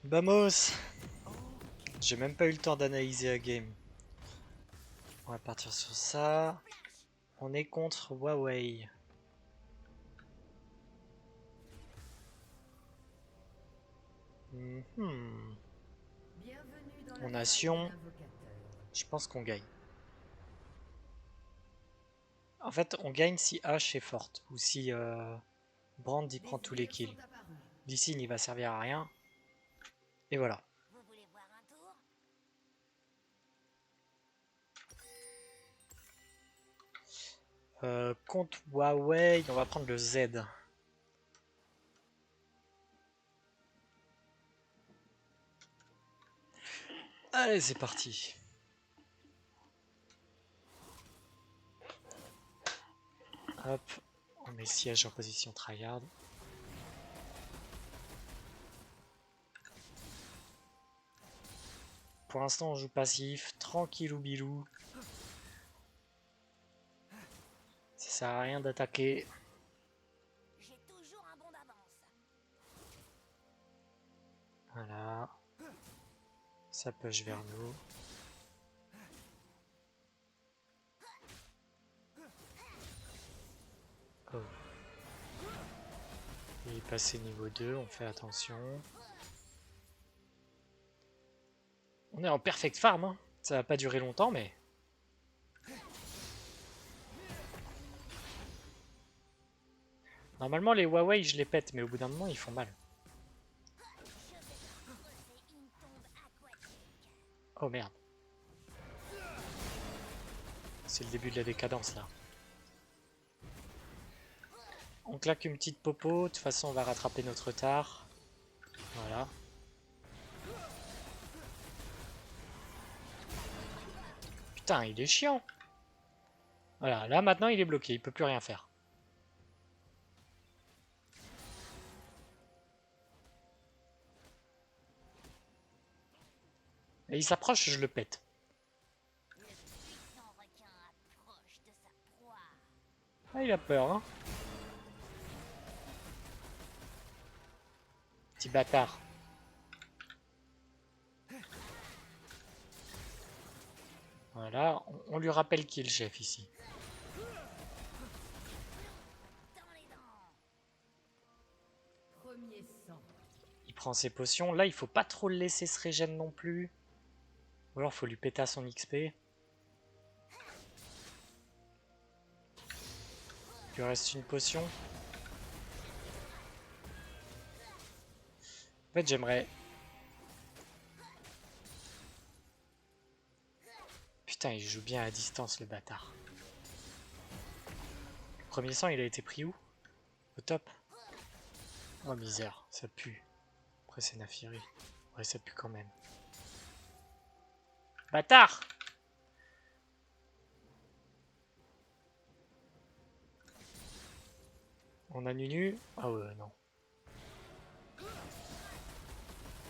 Vamos! J'ai même pas eu le temps d'analyser la game. On va partir sur ça. On est contre Huawei. Mhm. En nation, je pense qu'on gagne. En fait, on gagne si H est forte. Ou si Brand y prend tous les kills. D'ici, il n'y va servir à rien. Et voilà. Contre Huawei, on va prendre le Z. Allez, c'est parti. Hop, on met siège en position tryhard. Pour l'instant, on joue passif, tranquillou bilou. Ça sert à rien d'attaquer. Voilà. Ça push vers nous. Oh. Il est passé niveau 2, on fait attention. On est en perfect farm, hein. Ça va pas durer longtemps, mais... Normalement, les Huawei, je les pète, mais au bout d'un moment, ils font mal. Oh merde. C'est le début de la décadence, là. On claque une petite popo, de toute façon, on va rattraper notre retard. Voilà. Putain, il est chiant. Voilà, là, maintenant, il est bloqué, il peut plus rien faire. Et il s'approche, je le pète. Ah, il a peur, hein. Petit bâtard. Voilà, on lui rappelle qui est le chef ici. Il prend ses potions. Là, il faut pas trop le laisser se régène non plus. Ou alors, faut lui péter à son XP. Il lui reste une potion. En fait, j'aimerais... Putain, il joue bien à distance, le bâtard. Le premier sang, il a été pris où? Au top. Oh, misère, ça pue. Après, c'est Naafiri. Ouais, ça pue quand même. Bâtard! On a Nunu. Ah ouais, non.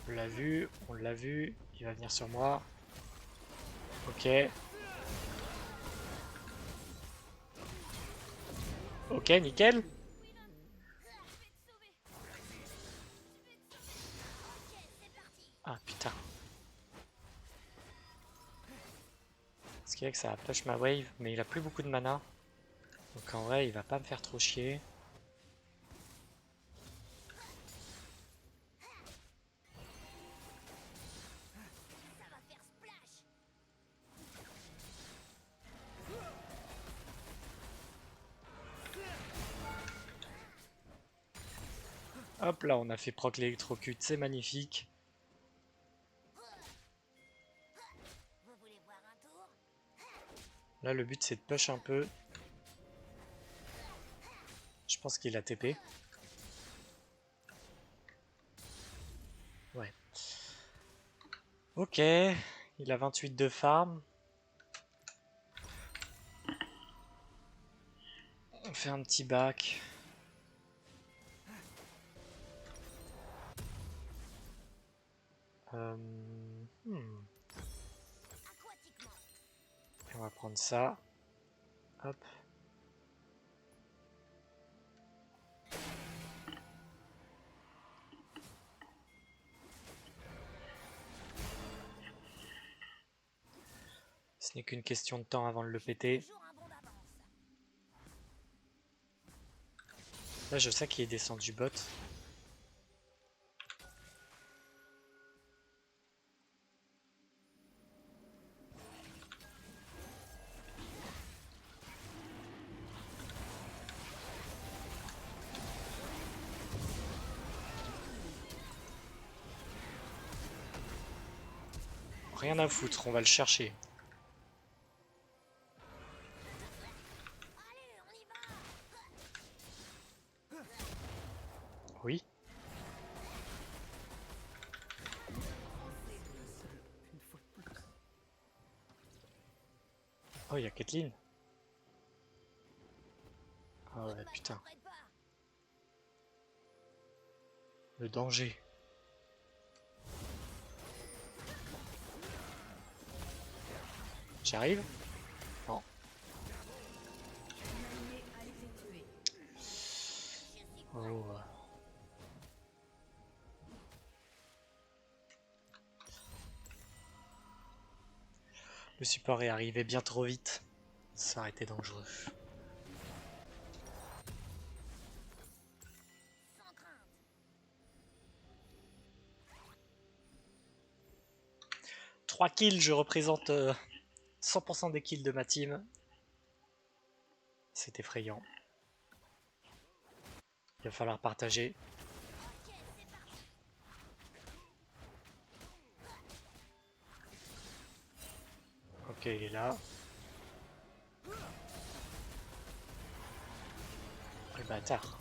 On l'a vu, on l'a vu. Il va venir sur moi. Ok. Ok, nickel. Ah, putain. Ce qui est que ça a push ma wave, mais il a plus beaucoup de mana. Donc en vrai, il va pas me faire trop chier. Hop là, on a fait proc l'électrocute, c'est magnifique. Là, le but c'est de push un peu. Je pense qu'il a TP. Ouais. Ok, il a 28 de farm. On fait un petit back. Hmm. On va prendre ça. Hop. Ce n'est qu'une question de temps avant de le péter. Là, je sais qu'il est descendu bot. Rien à foutre, on va le chercher. Oui. Oh, il y a Caitlyn. Ah ouais, putain. Le danger. J'arrive? Non. Oh. Le support est arrivé bien trop vite. Ça aurait été dangereux. Trois kills, je représente 100% des kills de ma team. C'est effrayant. Il va falloir partager. Ok, il est là. Le bâtard.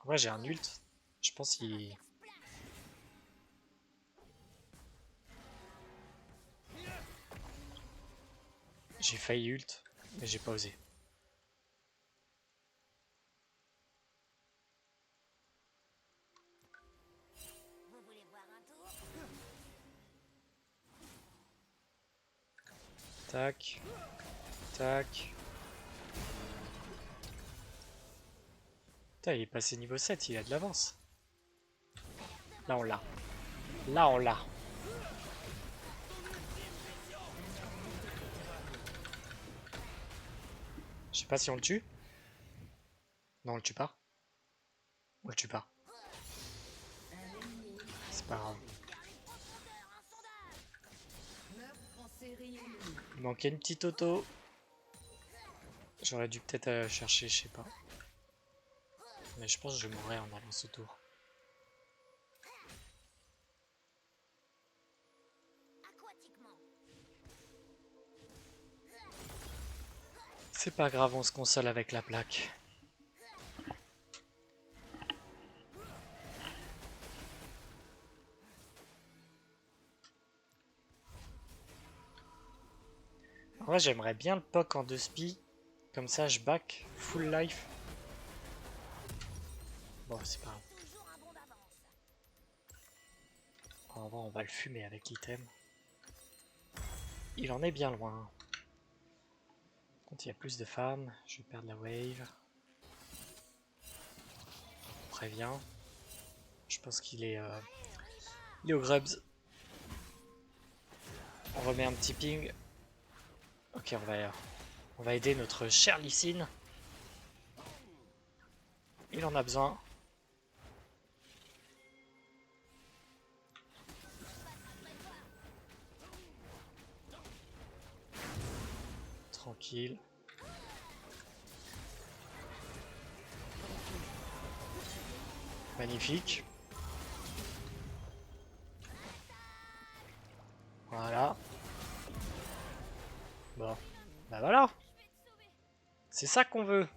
En vrai, j'ai un ult. Je pense qu'il... J'ai failli ult, mais j'ai pas osé. Tac. Tac. Putain, il est passé niveau 7, il a de l'avance. Là, on l'a. Là, on l'a. Je sais pas si on le tue. Non, on le tue pas. On le tue pas. C'est pas grave. Il manquait une petite auto. J'aurais dû peut-être chercher, je sais pas. Mais je pense que je mourrais en allant ce tour. C'est pas grave, on se console avec la plaque. En vrai, j'aimerais bien le POC en 2 spi. Comme ça, je back full life. Bon, c'est pas grave. En vrai, on va le fumer avec l'item. Il en est bien loin. Quand il y a plus de femmes, je vais perdre la wave. On prévient. Je pense qu'il est, il est au grubs. On remet un petit ping. Ok, on va aider notre cher Lee Sin. Il en a besoin. Tranquille. Magnifique. Voilà. Bon. Bah voilà. C'est ça qu'on veut.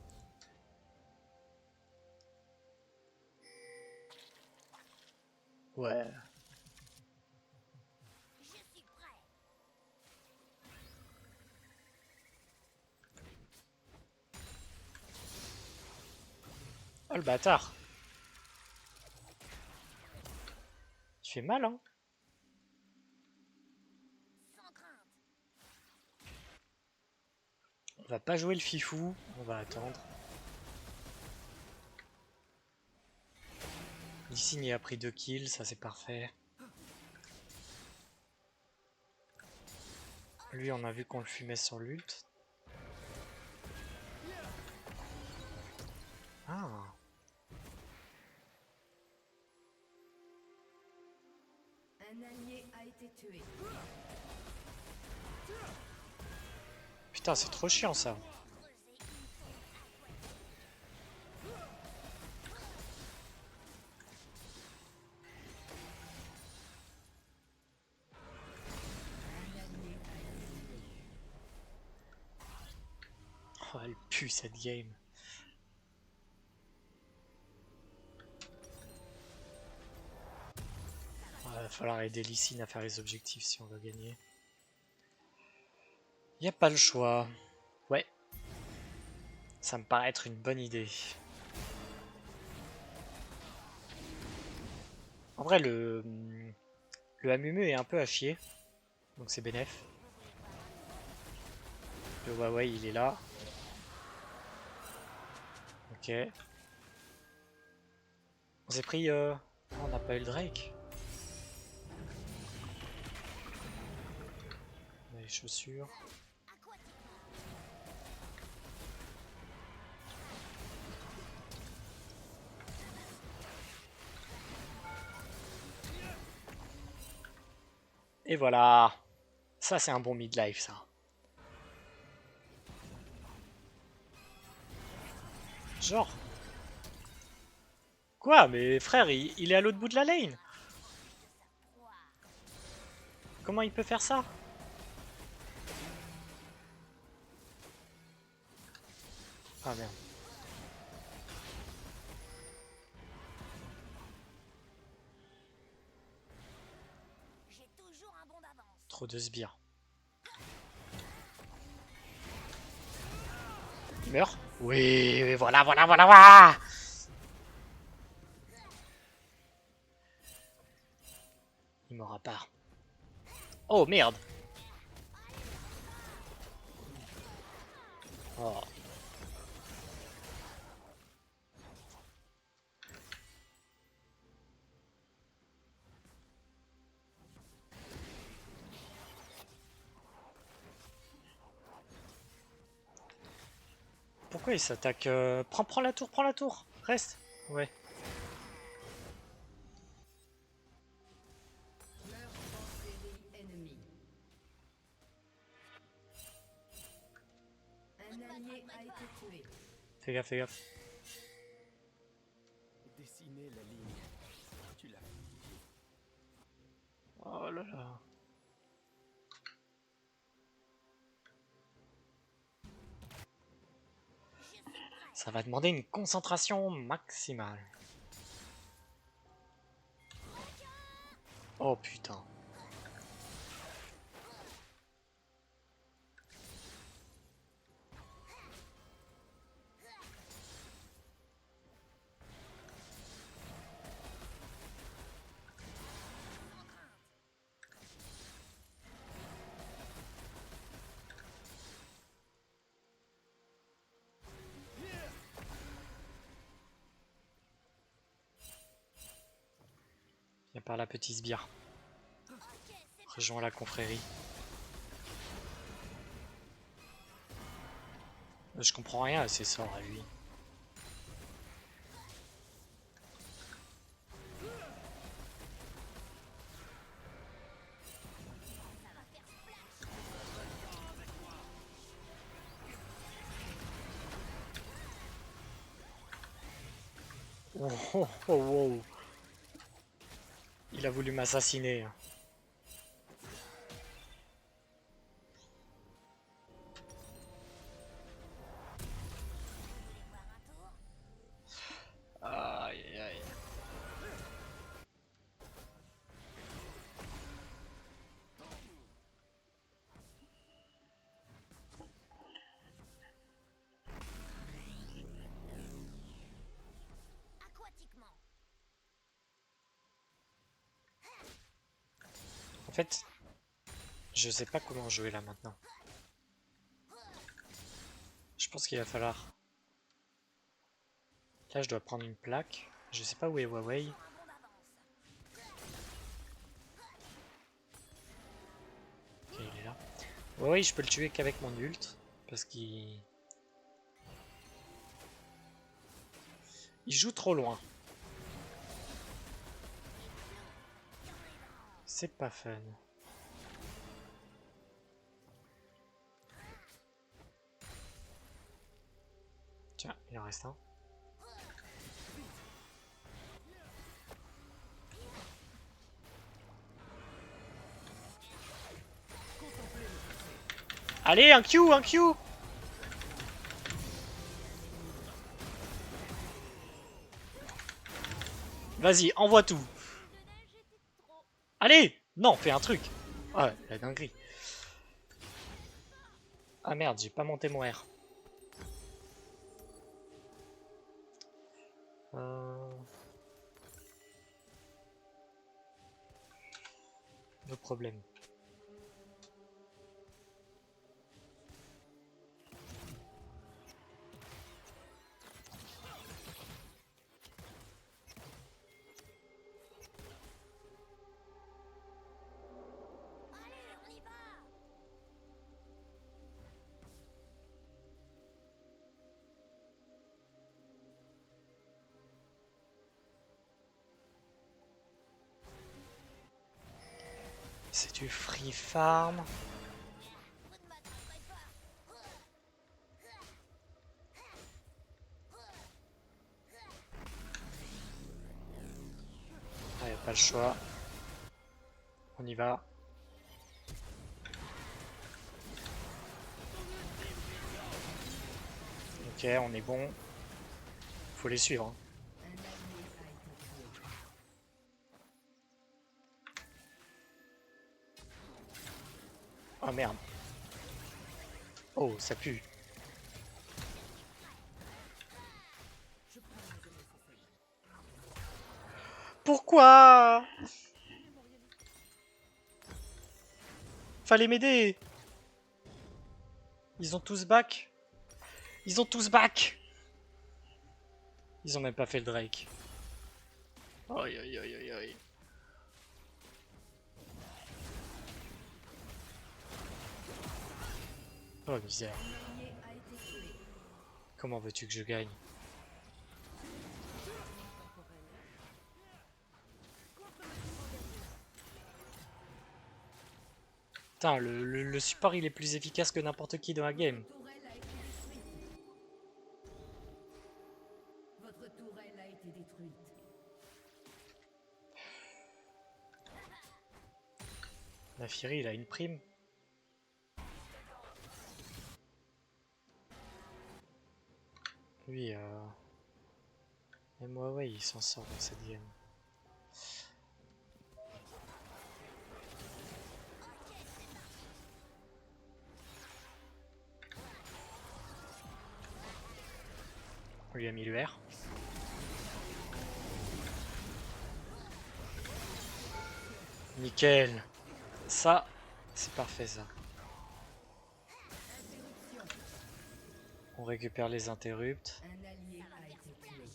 Ouais. Oh le bâtard. Tu fais mal, hein. On va pas jouer le fifou. On va attendre. Ici, il a pris 2 kills. Ça, c'est parfait. Lui, on a vu qu'on le fumait sur l'ult. Ah. Un allié a été tué. Putain, c'est trop chiant ça. Oh, elle pue cette game. Va falloir aider Lee Sin à faire les objectifs si on veut gagner. Y a pas le choix. Ouais. Ça me paraît être une bonne idée. En vrai, le Amumu est un peu à chier. Donc c'est bénef. Le Huawei, il est là. Ok. On s'est pris... on n'a pas eu le Drake. On a les chaussures. Et voilà. Ça, c'est un bon midlife, ça. Genre. Quoi? Mais frère, il est à l'autre bout de la lane. Comment il peut faire ça? Ah merde. Trop de sbires. Il meurt? Oui, oui, voilà, voilà, voilà, voilà. Il m'aura pas. Oh merde. Oh. Pourquoi il s'attaque prends la tour, prends la tour. Reste. Ouais. Meurt en série ennemie. Un allié a été tué. Fais gaffe, fais gaffe. Dessiner la ligne. Tu l'as. Oh là là. Ça va demander une concentration maximale. Oh putain. Viens par la petite sbire. Rejoins la confrérie. Je comprends rien à ses sorts à lui. Oh, oh, oh, oh. Il a voulu m'assassiner. Aïe aïe aïe. En fait, je sais pas comment jouer là maintenant. Je pense qu'il va falloir... Là, je dois prendre une plaque. Je sais pas où est Huawei. Ok, il est là. Oui, je peux le tuer qu'avec mon ult. Parce qu'il... Il joue trop loin. C'est pas fun. Tiens, il en reste un. Allez, un Q, un Q! Vas-y, envoie tout. Allez! Non, fais un truc. Ah, la dinguerie. Ah merde, j'ai pas monté mon R. Le problème. C'est du free farm. Ah, y a pas le choix. On y va. Ok, on est bon. Faut les suivre. Hein. Oh merde. Oh, ça pue. Pourquoi? Fallait m'aider. Ils ont tous back. Ils ont tous back. Ils ont même pas fait le Drake. Aïe aïe aïe aïe aïe. Oh misère. Comment veux-tu que je gagne? Putain, le support il est plus efficace que n'importe qui dans la game. Votre tourelle a été détruite. La Fury il a une prime. Lui, même Huawei il s'en sort dans cette game. On lui a mis le R. Nickel. Ça, c'est parfait ça. On récupère les interrupts. Un allié a été tué.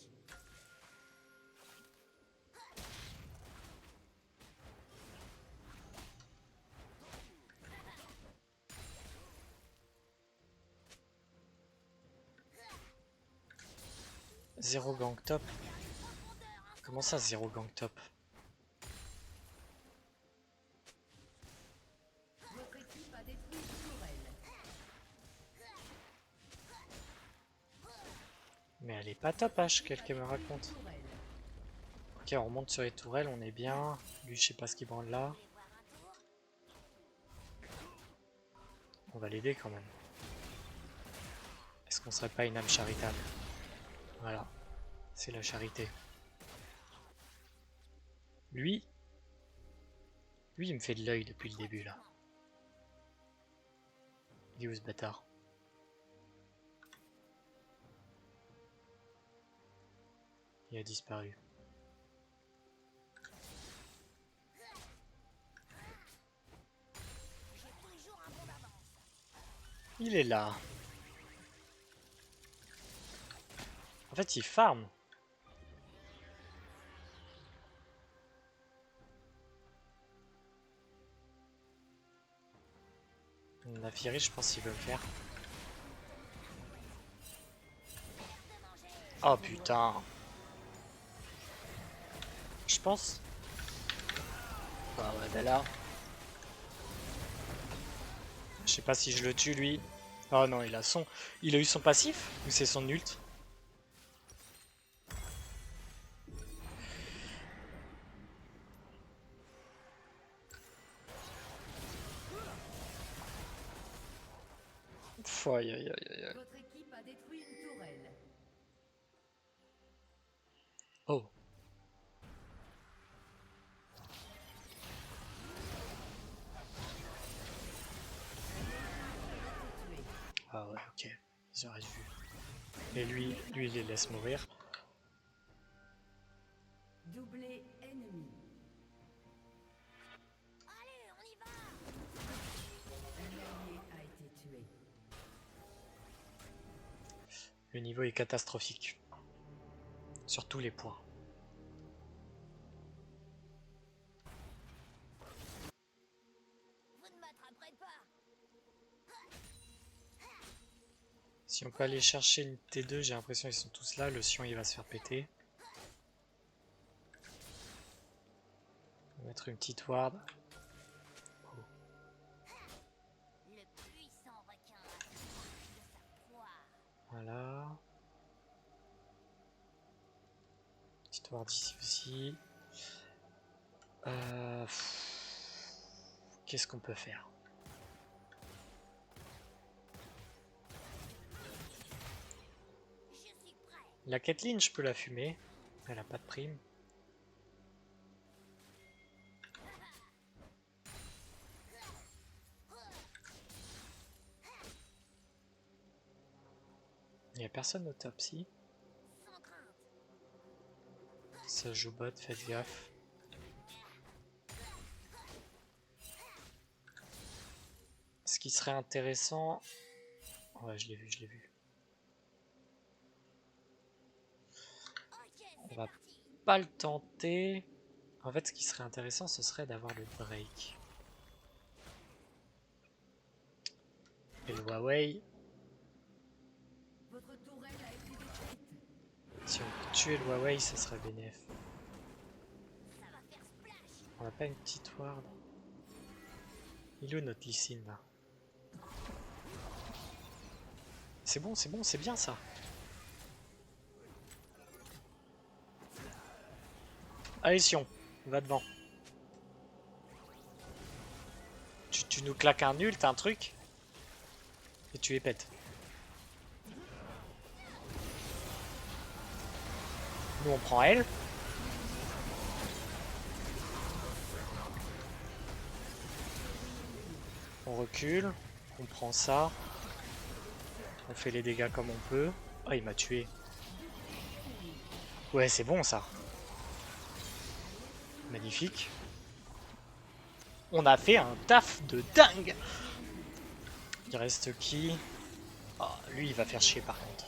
Zéro gang top. Comment ça, zéro gang top? Votre équipe a détruit une tourelle. Mais elle est pas top H, quelqu'un me raconte. Ok, on monte sur les tourelles, on est bien. Lui, je sais pas ce qu'il branle là. On va l'aider quand même. Est-ce qu'on serait pas une âme charitable? Voilà, c'est la charité. Lui, il me fait de l'œil depuis le début là. Il est où ce bâtard? Il a disparu. Il est là. En fait, il farm. Naafiri, je pense qu'il veut le faire. Oh putain. Je pense. Ah ouais, bah là. Je sais pas si je le tue lui. Oh non, il a eu son passif ou c'est son ult? Pff, aïe, aïe, aïe, aïe, aïe. Votre équipe a détruit une tourelle. Oh. Ah ouais, ok. Ils auraient vu. Et lui, il les laisse mourir. Doublé ennemi. Un allié a été tué. Le niveau est catastrophique. Sur tous les points. Vous ne m'attraperez pas. Si on peut aller chercher une T2, j'ai l'impression qu'ils sont tous là. Le Sion il va se faire péter. On va mettre une petite ward. Le puissant requin a soif de sa poire. Voilà. Petite ward ici aussi. Qu'est-ce qu'on peut faire? Je suis prêt. La Caitlyn, je peux la fumer. Elle a pas de prime. Il n'y a personne au top si. Sans crainte. Ça joue bot, faites gaffe. Ce qui serait intéressant... Ouais, je l'ai vu, je l'ai vu. Ok, On c'est va parti. pas le tenter. En fait, ce qui serait intéressant, ce serait d'avoir le break. Et le Huawei. Votre tourelle a été détruite. Si on peut tuer le Huawei, ce serait bénéf. Ça va faire splash. On a pas une petite ward. Il est où notre Lee Sin là? C'est bon, c'est bien ça. Allez Sion, va devant. Tu nous claques un nul, t'as un truc? Et tu les pètes. Nous on prend elle. On recule. On prend ça. On fait les dégâts comme on peut. Oh il m'a tué. Ouais c'est bon ça. Magnifique. On a fait un taf de dingue. Il reste qui? Oh, lui il va faire chier par contre.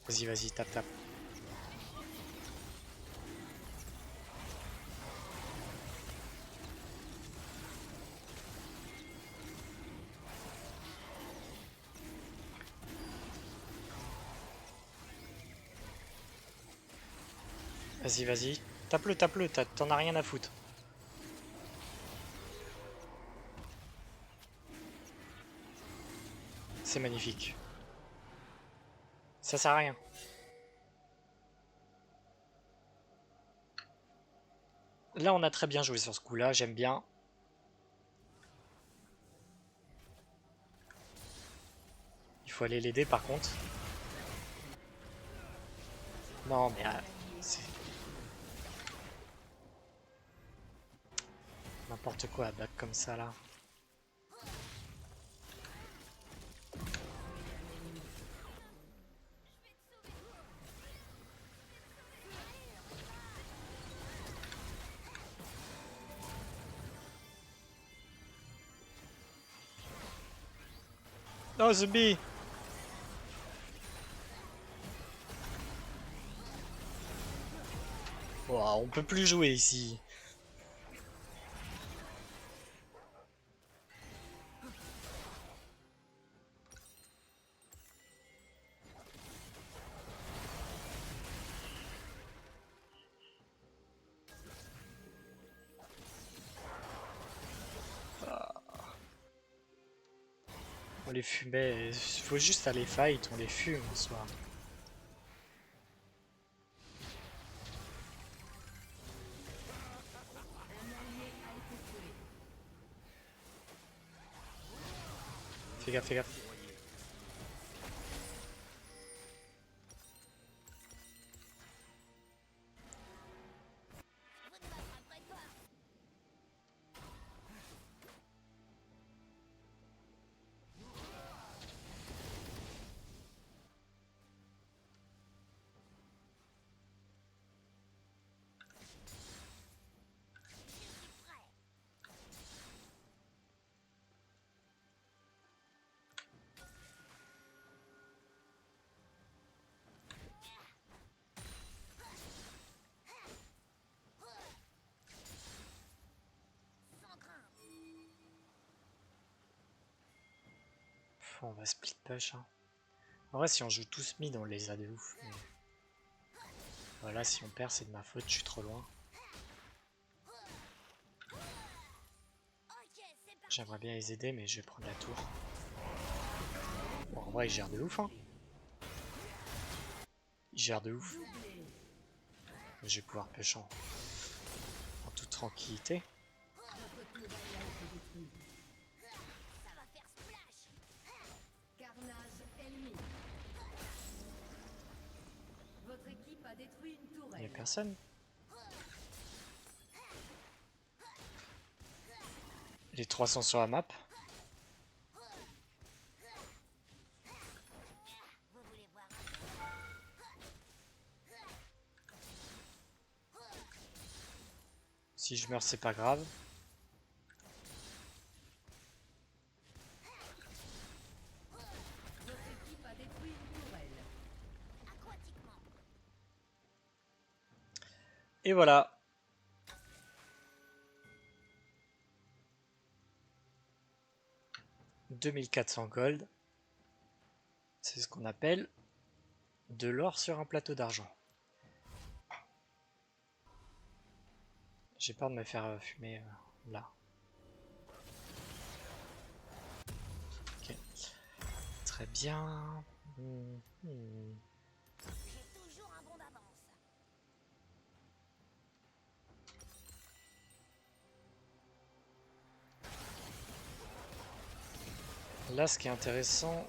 Vas-y, vas-y, tape, tape. Vas-y, vas-y. Tape-le, tape-le, t'en as rien à foutre. C'est magnifique. Ça sert à rien. Là, on a très bien joué sur ce coup-là, j'aime bien. Il faut aller l'aider par contre. Non, mais c'est n'importe quoi à back comme ça là. Non, zombie! Wow, on peut plus jouer ici. On les fumait, il faut juste aller fight, on les fume en soi. Un allié a été tué. Fais gaffe, fais gaffe. Vous ne m'attraperez pas. Je suis prêt. Sans crainte. Pff, on va split push. Hein. En vrai, si on joue tous mid, on les a de ouf. Mais... Voilà, si on perd, c'est de ma faute, je suis trop loin. Ok, c'est parti. J'aimerais bien les aider, mais je vais prendre la tour. Bon, en vrai, ils gèrent de ouf. Hein. Ils gèrent de ouf. Doublé. Je vais pouvoir push en toute tranquillité. Votre tourelle a été détruite. Ça va faire splash. Carnage ennemi. Votre équipe a détruit une Il n'y a tourelle. personne. Les 300 sur la map. Vous voulez voir Si je meurs, c'est pas grave. Votre équipe a détruit une tourelle. aquatiquement? Et voilà. « 2400 gold. C'est ce qu'on appelle de l'or sur un plateau d'argent. J'ai peur de me faire fumer là. Ok. Très bien. J'ai toujours un bond d'avance. Là, ce qui est intéressant,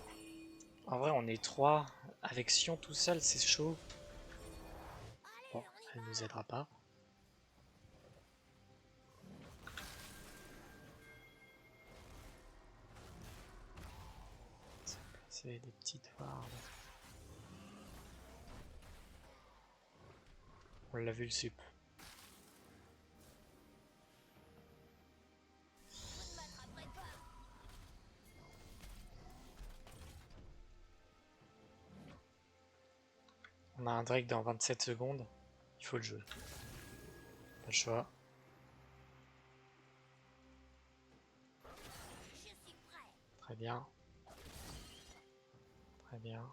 en vrai, on est 3. Avec Sion tout seul, c'est chaud. Bon, elle nous aidera pas. C'est des petites wards. On l'a vu le sup. Vous ne m'attraperez pas. On a un Drake dans 27 secondes. Il faut le jouer. Pas le choix. Je suis prêt. Très bien. Très bien.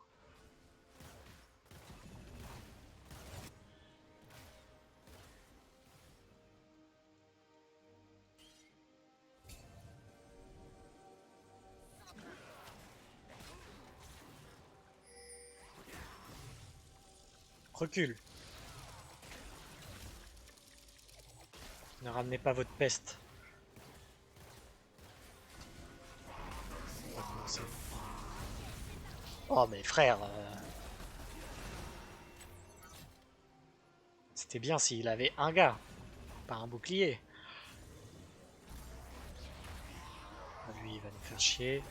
Recule. Ne ramenez pas votre peste. On va commencer. Oh mais frère, c'était bien s'il avait un gars, pas un bouclier. Lui il va nous faire chier.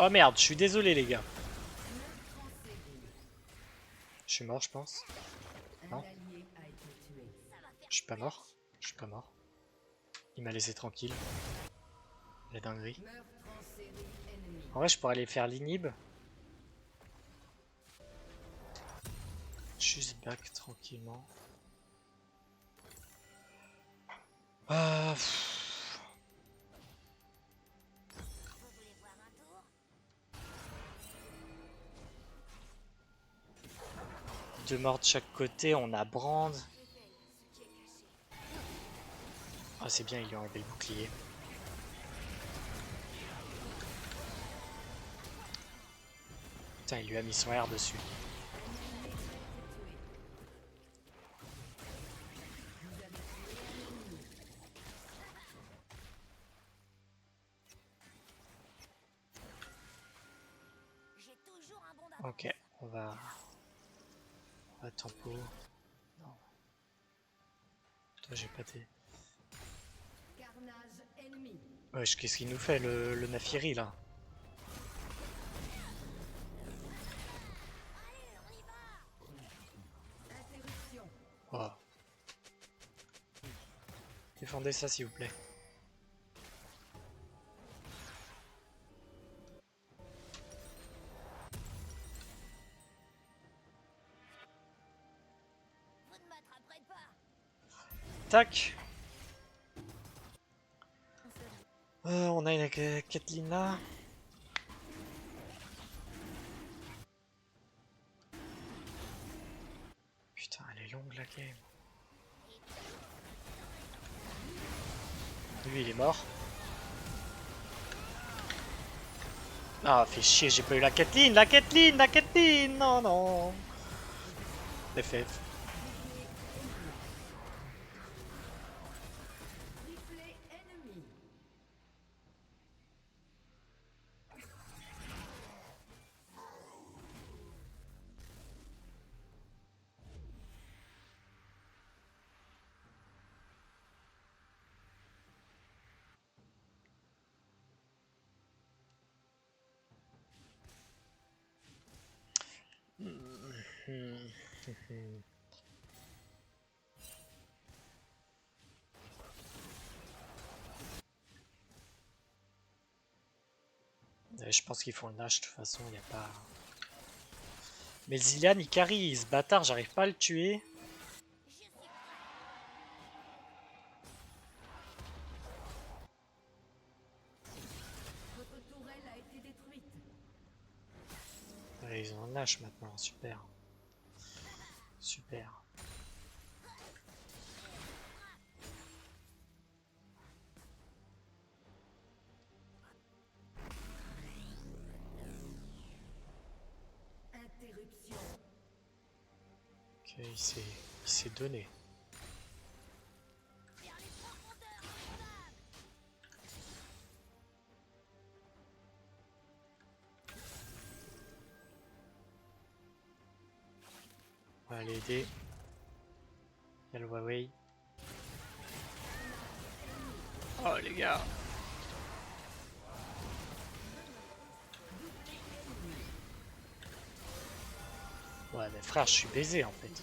Oh merde, je suis désolé les gars. Je suis mort je pense. Un Non. allié a été tué. Je suis pas mort. Je suis pas mort. Il m'a laissé tranquille. La dinguerie. Meurtre en série ennemi. En vrai je pourrais aller faire l'inhib. Juste back tranquillement. Ah, pff. Vous voulez voir un tour? 2 morts de chaque côté, on a Brand. Ah c'est bien, il lui a enlevé le bouclier. Putain, il lui a mis son R dessus. J'ai toujours un bon d'avance. Ok, on va tempo. Non. Toi j'ai pas des... Carnage ennemi. Wesh, qu'est-ce qu'il nous fait le Nafiri là? Interruption. Oh. Défendez ça s'il vous plaît. Vous ne m'attraperez pas. Tac. On a une Kathleen là. Putain, elle est longue la game. Lui il est mort. Ah, fait chier, j'ai pas eu la Kathleen, la Kathleen, la Kathleen. Non, non. FF. Triplé ennemi. Je pense qu'ils font le Nash de toute façon, il n'y a pas... Mais Zilean il carry, ce bâtard, j'arrive pas à le tuer. Je suis prêt. Votre tourelle a été détruite. Ouais, ils ont un Nash maintenant, super. Super. Interruption. Ok, il s'est donné. Vers les profondeurs inondables. On va l'aider. Il y a le Huawei. Oh les gars. Ouais mais frère, je suis baisé en fait.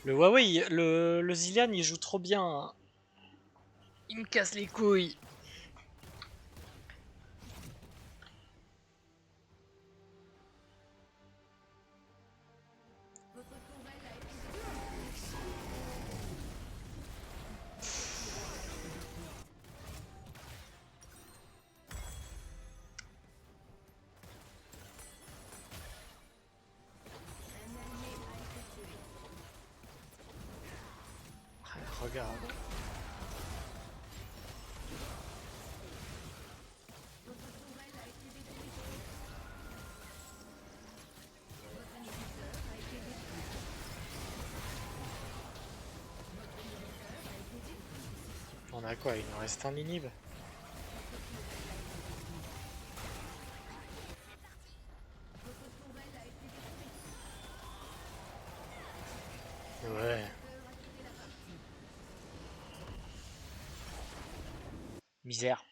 Le Huawei, le Zilean il joue trop bien. Il me casse les couilles. Votre tourelle a été détruite. Un allié a été tué. Regarde. Votre tourelle a été détruite. Votre inhibiteur a été détruit. Votre inhibiteur a été détruit. On a quoi? Il nous reste un inhib. Votre tourelle a été détruite. Ouais. Peur a quitté la partie. Misère.